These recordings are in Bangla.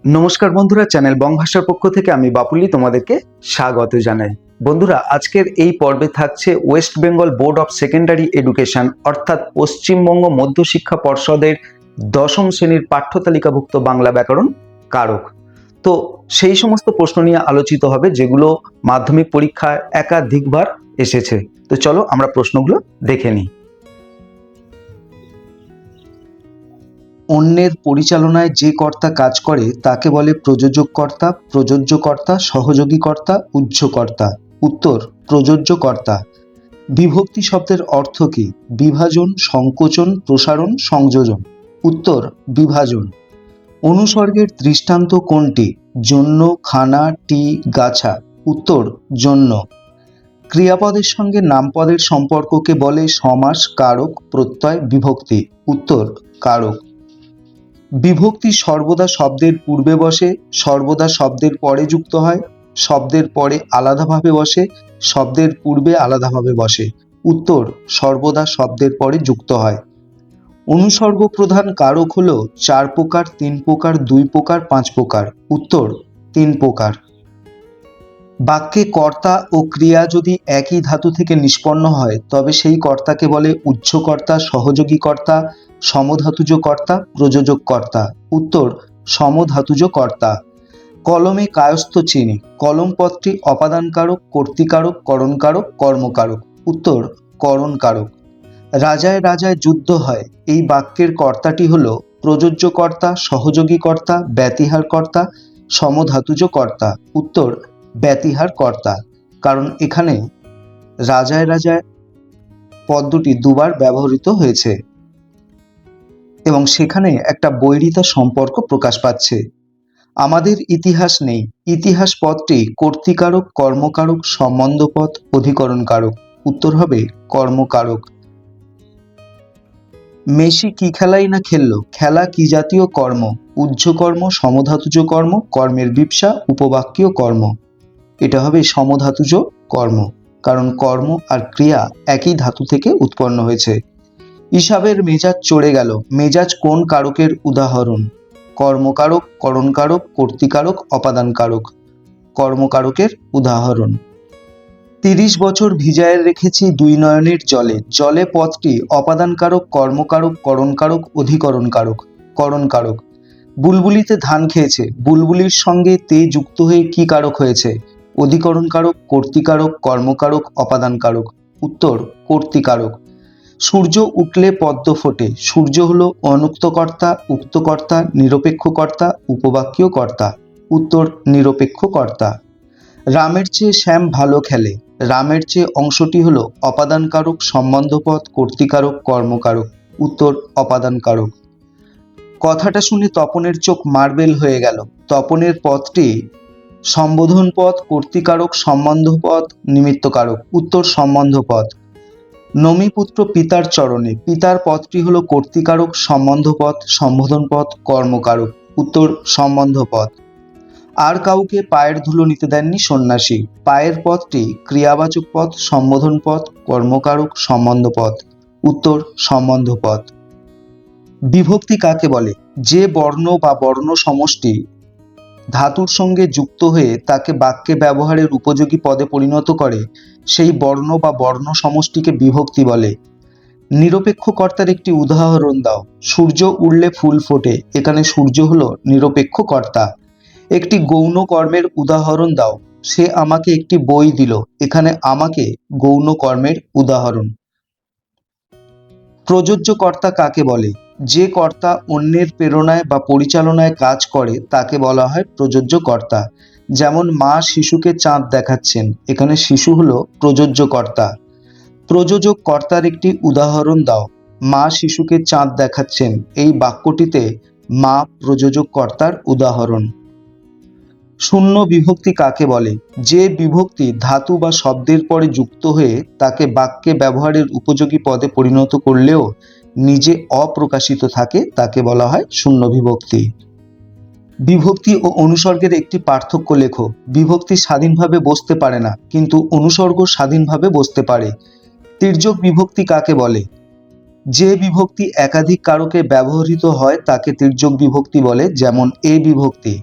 নমস্কার বন্ধুরা, চ্যানেল বং ভাষার পক্ষ থেকে আমি বাপুলি তোমাদেরকে স্বাগত জানাই। বন্ধুরা, আজকের এই পর্বে থাকছে West Bengal board of secondary education অর্থাৎ পশ্চিমবঙ্গ মধ্যশিক্ষা পর্ষদের দশম শ্রেণীর পাঠ্যতালিকাভুক্ত বাংলা ব্যাকরণ কারক। তো সেই সমস্ত প্রশ্ন নিয়ে আলোচিত হবে যেগুলো মাধ্যমিক পরীক্ষায় একাধিকবার এসেছে। তো চলো আমরা প্রশ্নগুলো দেখে নিই। অন্যের পরিচালনায় যে কর্তা কাজ করে তাকে বলে প্রযোজককর্তা, প্রযোজ্যকর্তা, সহযোগীকর্তা, উহ্যকর্তা। উত্তর প্রযোজ্যকর্তা। বিভক্তি শব্দের অর্থ কি? বিভাজন, সংকোচন, প্রসারণ, সংযোজন। উত্তর বিভাজন। অনুসর্গের দৃষ্টান্ত কোনটি? জন্য, খানা, টি, গাছা। উত্তর জন্য। ক্রিয়াপদের সঙ্গে নামপদের সম্পর্ককে বলে সমাস, কারক, প্রত্যয়, বিভক্তি। উত্তর কারক। বিভক্তি সর্বদা শব্দের পূর্বে বসে, সর্বদা শব্দের পরে যুক্ত হয়, শব্দের পরে আলাদাভাবে বসে, শব্দের পূর্বে আলাদাভাবে বসে। উত্তর সর্বদা শব্দের পরে যুক্ত হয়। অনুসর্গ প্রধান কারক হলো 4 প্রকার, 3 প্রকার, 2 প্রকার, 5 প্রকার। উত্তর 3 প্রকার। বাক্যে কর্তা ও ক্রিয়া যদি একই ধাতু থেকে নিষ্পন্ন হয় তবে সেই কর্তাকে বলে উহ্যকর্তা, সহযোগী কর্তা, সমধাতুজ কর্তা, প্রযোজক কর্তা। উত্তর সমধাতুজ কর্তা। কলমে কায়স্থ চিহ্ন। কলম পদটি অপাদানকারক, কর্তৃকারক, করণকারক, কর্মকারক। উত্তর করণকারক। রাজায় রাজায় যুদ্ধ হয় এই বাক্যের কর্তাটি হল প্রযোজ্য কর্তা, সহযোগী কর্তা, ব্যতিহার কর্তা, সমধাতুজ কর্তা। উত্তর ব্যতিহার কর্তা। কারণ এখানে রাজায় রাজায় পদ দুটি দুবার ব্যবহৃত হয়েছে এবং সেখানে একটা বৈরিতা সম্পর্ক প্রকাশ পাচ্ছে। আমাদের ইতিহাস নেই। ইতিহাস পদটি কর্তৃকারক, কর্মকারক, সম্বন্ধপদ, অধিকরণকারক। উত্তর হবে কর্মকারক। মেসি কি খেলাই না খেললো? খেলা কি জাতীয় কর্ম? উহ্যকর্ম, সমধাতুজ কর্ম, কর্মের বিপসা, উপবাক্যীয় কর্ম। এটা হবে সমধাতুজ কর্ম, কারণ কর্ম আর ক্রিয়া একই ধাতু থেকে উৎপন্ন হয়েছে। ইসাবের মেজাজ চড়ে গেল। মেজাজ কোন কারকের উদাহরণ? কর্মকারক, করণকারক, কর্তৃকারক, অপাদানকারক। কর্মকারকের উদাহরণ। 30 বছর ভিজায় রেখেছি 2 নয়নের জলে। জলে পদটি অপাদানকারক, কর্মকারক, করণকারক, অধিকরণকারক। করণকারক। বুলবুলিতে ধান খেয়েছে। বুলবুলির সঙ্গে তে যুক্ত হয়ে কি কারক হয়েছে? অধিকরণকারক, কর্তৃকারক, কর্মকারক, অপাদানকারক। উত্তর কর্তৃকারক। সূর্য উঠলে পদ্ম ফোটে। সূর্য হলো অনুক্তকর্তা, উক্তকর্তা, নিরপেক্ষকর্তা, উপবাক্যীয় কর্তা। উত্তর নিরপেক্ষকর্তা। রামের চেয়ে শ্যাম ভালো খেলে। রামের চেয়ে অংশটি হলো অপাদানকারক, সম্বন্ধপদ, কর্তৃকারক, কর্মকারক। উত্তর অপাদানকারক। কথাটা শুনে তপনের চোখ মার্বেল হয়ে গেল। তপনের পদটি সম্বোধন পদ, কর্তৃকারক, সম্বন্ধপদ, নিমিত্তকারক। উত্তর সম্বন্ধপদ। নমিপুত্র পিতার চরণে। পিতার পদটি হলো কর্তৃকারক, সম্বন্ধপদ, সম্বোধন পদ, কর্মকারক। উত্তর সম্বন্ধপদ। আর কাউকে পায়ের ধুলো নিতে দেননি সন্ন্যাসী। পায়ের পদটি ক্রিয়াবাচক পদ, সম্বোধন পদ, কর্মকারক, সম্বন্ধ পদ। উত্তর সম্বন্ধ পদ। বিভক্তি কাকে বলে? যে বর্ণ বা বর্ণ সমষ্টি ধাতুর সঙ্গে যুক্ত হয়ে তাকে বাক্যে ব্যবহারের উপযোগী পদে পরিণত করে সেই বর্ণ বা বর্ণ সমষ্টিকে বিভক্তি বলে। নিরপেক্ষ কর্তার একটি উদাহরণ দাও। সূর্য উঠলে ফুল ফোটে। এখানে সূর্য হলো নিরপেক্ষ কর্তা। একটি গৌণ কর্মের উদাহরণ দাও। সে আমাকে একটি বই দিল। এখানে আমাকে গৌণ কর্মের উদাহরণ। প্রযোজ্য কর্তা কাকে বলে? যে কর্তা অন্যের প্রেরণায় বা পরিচালনায় কাজ করে তাকে বলা হয় প্রযোজ্য কর্তা। যেমন মা শিশুকে চাঁদ দেখাচ্ছেন। এখানে শিশু হলো প্রযোজ্য কর্তা। প্রযোজক কর্তার একটি উদাহরণ দাও। মা শিশুকে চাঁদ দেখাচ্ছেন। এই বাক্যটিতে মা প্রযোজক কর্তার উদাহরণ। শূন্য বিভক্তি কাকে বলে? যে বিভক্তি ধাতু বা শব্দের পরে যুক্ত হয়ে তাকে বাক্যে ব্যবহারের উপযোগী পদে পরিণত করলেও নিজে অপ্রকাশিত থাকে তাকে বলা হয় শূন্য বিভক্তি। বিভক্তি ও অনুসর্গের একটি পার্থক্য লেখো। বিভক্তি স্বাধীনভাবে বসতে পারে না, কিন্তু অনুসর্গ স্বাধীনভাবে বসতে পারে। তির্যক বিভক্তি কাকে বলে? যে বিভক্তি একাধিক কারকে ব্যবহৃত হয় তাকে তির্যক বিভক্তি বলে, যেমন এ বিভক্তি।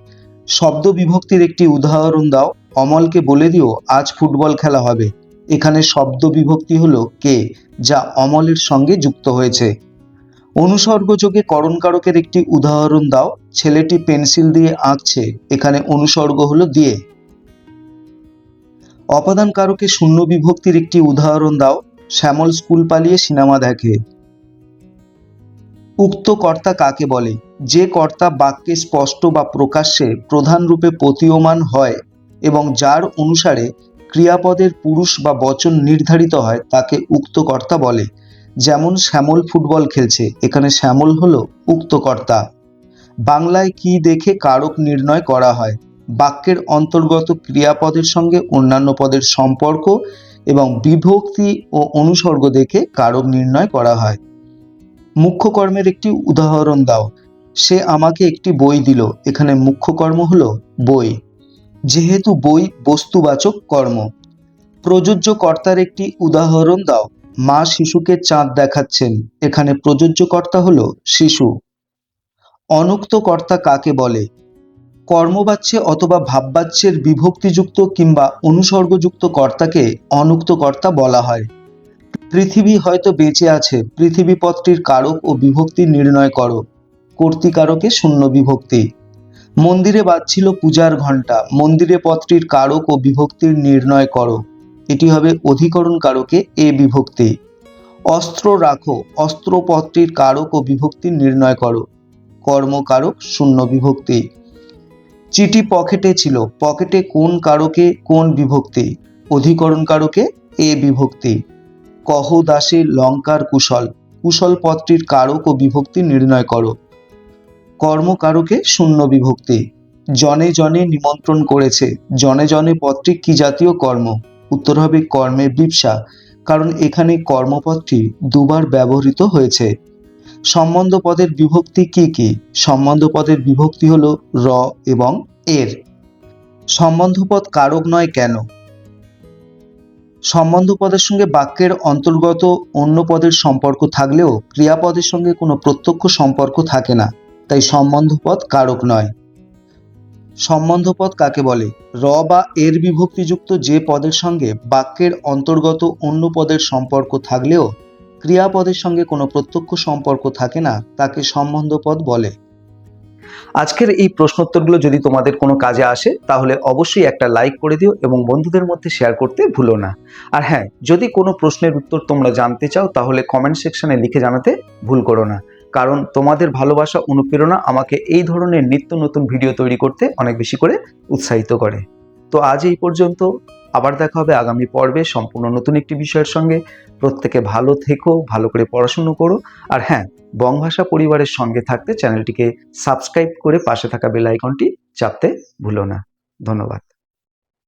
শব্দ বিভক্তির একটি উদাহরণ দাও। অমলকে বলে দিও আজ ফুটবল খেলা হবে। এখানে শব্দ বিভক্তি হলো কে, যা অমলের সঙ্গে যুক্ত হয়েছে। অনুসর্গযোগে করণ কারকের একটি উদাহরণ দাও। ছেলেটি পেন্সিল দিয়ে আঁকছে। এখানে অনুসর্গ হলো দিয়ে। অপাদান কারকে শূন্য বিভক্তির একটি উদাহরণ দাও। শ্যামল স্কুল পালিয়ে সিনেমা দেখে। উক্ত কর্তা কাকে বলে? যে কর্তা বাক্যে স্পষ্ট বা প্রকাশ্যে প্রধান রূপে প্রতীয়মান হয় এবং যার অনুসারে ক্রিয়াপদের পুরুষ বা বচন নির্ধারিত হয় তাকে উক্ত কর্তা বলে। যেমন শ্যামল ফুটবল খেলছে। এখানে শ্যামল হলো উক্ত কর্তা। বাংলায় কি দেখে কারক নির্ণয় করা হয়? বাক্যের অন্তর্গত ক্রিয়াপদের সঙ্গে অন্যান্য পদের সম্পর্ক এবং বিভক্তি ও অনুসর্গ দেখে কারক নির্ণয় করা হয়। মুখ্য কর্মের একটি উদাহরণ দাও। সে আমাকে একটি বই দিল। এখানে মুখ্য কর্ম হলো বই, যেহেতু বই বস্তুবাচক কর্ম। প্রযোজ্য কর্তার একটি উদাহরণ দাও। মা শিশুকে চাঁদ দেখাচ্ছেন। এখানে প্রযোজ্য কর্তা হলো শিশু। অনুক্ত কর্তা কাকে বলে? কর্মবাচ্যে অথবা ভাববাচ্যের বিভক্তিযুক্ত কিংবা অনুসর্গযুক্ত কর্তাকে অনুক্ত কর্তা বলা হয়। পৃথিবী হয়তো বেঁচে আছে। পৃথিবী পদটির কারক ও বিভক্তি নির্ণয় করো। কর্তৃকারকে শূন্য বিভক্তি। মন্দিরে বাজছিল পূজার ঘণ্টা। মন্দিরে পদটির কারক ও বিভক্তির নির্ণয় করো। এটি হবে অধিকরণ কারকে এ বিভক্তি। অস্ত্র রাখো। অস্ত্র পদটির কারক ও বিভক্তি নির্ণয় করো। কর্মকারক শূন্য বিভক্তি। চিঠি পকেটে ছিল। পকেটে কোন কারকে কোন বিভক্তি? অধিকরণ কারকে এ বিভক্তি। কহ দাসে লঙ্কার কুশল। কুশল পদটির কারক ও বিভক্তি নির্ণয় করো। কর্মকারকে শূন্য বিভক্তি। জনে জনে নিমন্ত্রণ করেছে। জনে জনে পদটি কি জাতীয় কর্ম? উত্তর হবে কর্মের বিপসা, কারণ এখানে কর্মপদটি দুবার ব্যবহৃত হয়েছে। সম্বন্ধ পদের বিভক্তি কি কি? সম্বন্ধ পদের বিভক্তি হলো র এবং এর। সম্বন্ধ পদ কারক নয় কেন? সম্বন্ধ পদের সঙ্গে বাক্যের অন্তর্গত অন্য পদের সম্পর্ক থাকলেও ক্রিয়াপদের সঙ্গে কোনো প্রত্যক্ষ সম্পর্ক থাকে না, তাই সম্বন্ধ পদ কারক নয়। সম্বন্ধ পদ কাকে বলে? র বা এর বিভক্তিযুক্ত যে পদের সঙ্গে বাক্যের অন্তর্গত অন্য পদের সম্পর্ক থাকলেও ক্রিয়াপদের সঙ্গে কোনো প্রত্যক্ষ সম্পর্ক থাকে না, তাকে সম্বন্ধ পদ বলে। আজকের এই প্রশ্নোত্তরগুলো যদি তোমাদের কোনো কাজে আসে তাহলে অবশ্যই একটা লাইক করে দিও এবং বন্ধুদের মধ্যে শেয়ার করতে ভুলো না। আর হ্যাঁ, যদি কোনো প্রশ্নের উত্তর তোমরা জানতে চাও তাহলে কমেন্ট সেকশনে লিখে জানাতে ভুল করো না, কারণ তোমাদের ভালোবাসা অনুপ্রেরণা আমাকে এই ধরনের নিত্য নতুন ভিডিও তৈরি করতে অনেক বেশি করে উৎসাহিত করে। তো আজ এই পর্যন্ত। আবার দেখা হবে আগামী পর্বে সম্পূর্ণ নতুন একটি বিষয়ের সঙ্গে। প্রত্যেকে ভালো থেকো, ভালো করে পড়াশুনো করো। আর হ্যাঁ, বংভাষা পরিবারের সঙ্গে থাকতে চ্যানেলটিকে সাবস্ক্রাইব করে পাশে থাকা বেল আইকনটি চাপতে ভুলো না। ধন্যবাদ।